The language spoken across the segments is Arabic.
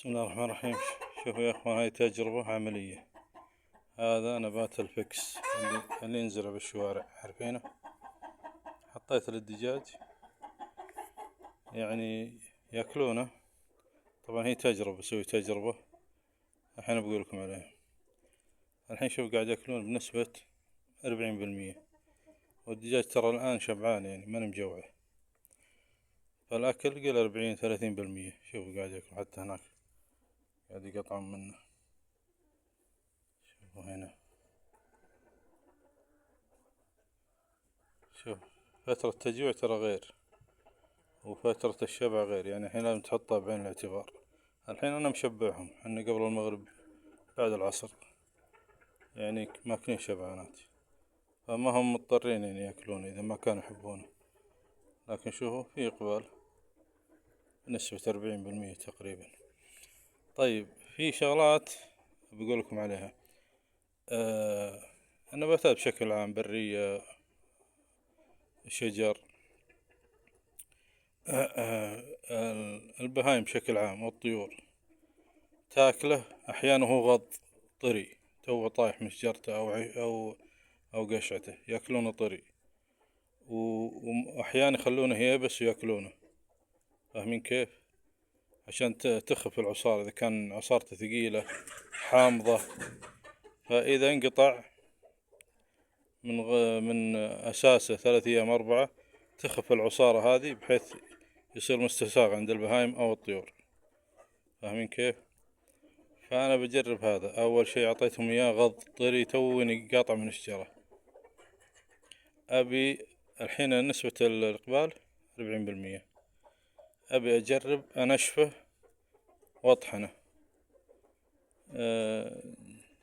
بسم الله الرحمن الرحيم. شوفوا يا اخوان، هاي تجربة عملية. هذا نبات الفكس اللي ينزرع بالشوارع، عارفينه. حطيت للدجاج يعني ياكلونه. طبعا هي تجربة، بسوي تجربة الحين بقول لكم عليها. الحين شوف قاعد ياكلون بنسبة 40%، والدجاج ترى الآن شبعان، يعني ما مجوعه. فالأكل قل 40-30%. شوفوا قاعد ياكل، حتى هناك قاعد يقطعون منه. شوفوا هنا، شوف فترة التجويع ترى غير، وفترة الشبع غير، يعني الحين لازم تحطها بعين الاعتبار. الحين أنا مشبعهم، حنا قبل المغرب بعد العصر يعني ماكلين شبعانات، فما هم مضطرين يعني ياكلون إذا ما كانوا يحبونه. لكن شوفوا في إقبال بنسبة 40% تقريبا. طيب في شغلات بقول لكم عليها. النباتات بشكل عام، برية، شجر، البهايم بشكل عام والطيور تاكله. أحيانا هو غض طري تو طايح من شجرته أو قشعته، ياكلونه طري، وأحيانا يخلونه يابس وياكلونه. فاهمين كيف؟ عشان تخف العصارة، إذا كان عصارته ثقيلة حامضة، فإذا انقطع من أساسه 3 أيام 4، تخف العصارة هذه بحيث يصير مستساغ عند البهايم أو الطيور. فاهمين كيف؟ فأنا بجرب هذا. أول شي أعطيتهم إياه غض طري توني قاطع من الشجرة. أبي الحين نسبة الإقبال 40%. أبي أجرب أنشفه وأطحنه،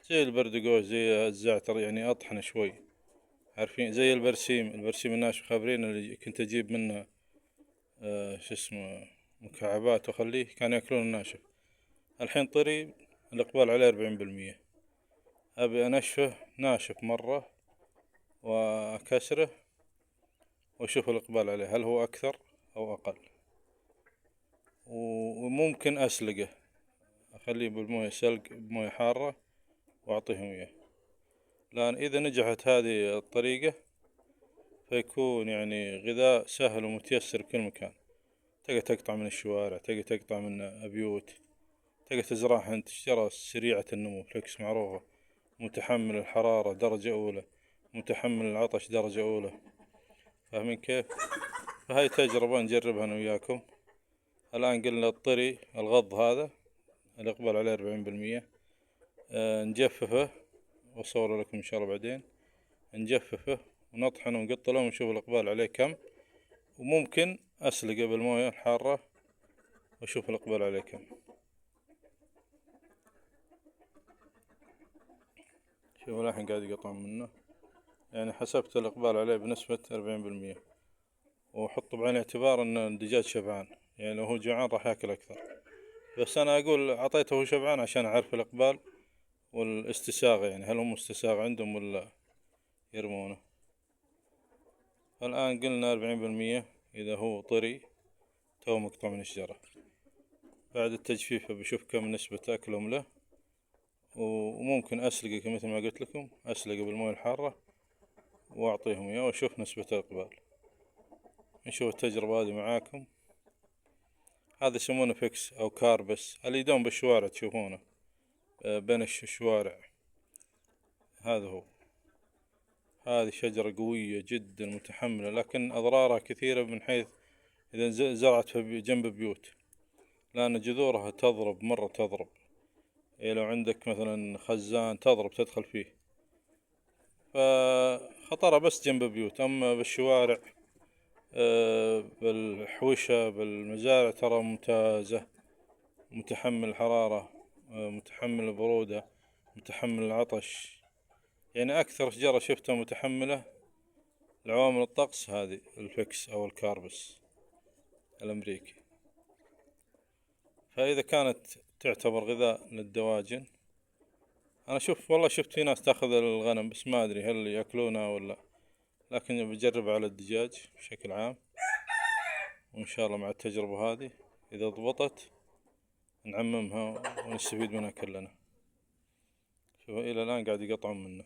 زي البردقوش، زي الزعتر، يعني أطحنه شوي. عارفين زي البرسيم الناشف، خابرين اللي كنت أجيب منه شو اسمه مكعبات وأخليه، كانوا يأكلون الناشف. الحين طري، الإقبال عليه 40%. أبي أنشفه ناشف مرة وأكسره وأشوف الإقبال عليه، هل هو أكثر أو أقل. وممكن أسلقه، أخليه بالموية سلق بموية حارة وأعطيهم إياه. لأن إذا نجحت هذه الطريقة فيكون يعني غذاء سهل ومتيسر بكل مكان. تقدر تقطع من الشوارع، تقدر تقطع من بيوت، تقدر تزرعها أنت. شجرة سريعة النمو، فلكس معروفة، متحمل الحرارة درجة أولى، متحمل العطش درجة أولى. فاهمين كيف؟ فهاي تجربة نجربها أنا وياكم. الآن قلنا الطري الغض هذا الإقبال عليه 40%. نجففه وأصور لكم إن شاء الله بعدين. نجففه ونطحنه ونقطله ونشوف الإقبال عليه كم، وممكن أسلقه بالموية الحارة وأشوف الإقبال عليه كم. شوفوا الحين قاعد يقطعون منه، يعني حسبت الإقبال عليه بنسبة 40%. وحطوا بعين الاعتبار أن الدجاج شبعان، يعني لو هو جوعان راح ياكل أكثر. بس أنا أقول أعطيته هو شبعان عشان أعرف الإقبال والاستساغة، يعني هل هم مستساغ عندهم ولا يرمونه. الآن قلنا 40% إذا هو طري تو مقطع من الشجرة. بعد التجفيف بشوف كم نسبة أكلهم له، وممكن أسلقه مثل ما قلت لكم، أسلقه بالموية الحارة وأعطيهم إياه وأشوف نسبة الإقبال. نشوف التجربة هذه معاكم. هذا يسمونه فيكس أو كاربس، اللي يدوم بالشوارع تشوفونه بين الشوارع. هذا هو. هذه شجرة قوية جدا متحملة، لكن أضرارها كثيرة من حيث إذا زرعت في جنب بيوت، لأن جذورها تضرب مرة تضرب. إيه لو عندك مثلا خزان تضرب تدخل فيه، فخطرها بس جنب بيوت. أما بالشوارع بالحوشة بالمزارع ترى ممتازة، متحمل الحرارة، متحمل البرودة، متحمل العطش. يعني أكثر شجرة شفتها متحملة لعوامل الطقس هذه الفكس أو الكاربس الأمريكي. فإذا كانت تعتبر غذاء للدواجن، أنا والله شفت في ناس تأخذ الغنم، بس ما أدري هل يأكلونها ولا. لكن بجرب على الدجاج بشكل عام، وإن شاء الله مع التجربة هذه إذا ضبطت نعممها ونستفيد منها كلنا. شوف إلى الآن قاعد يقطعون منه.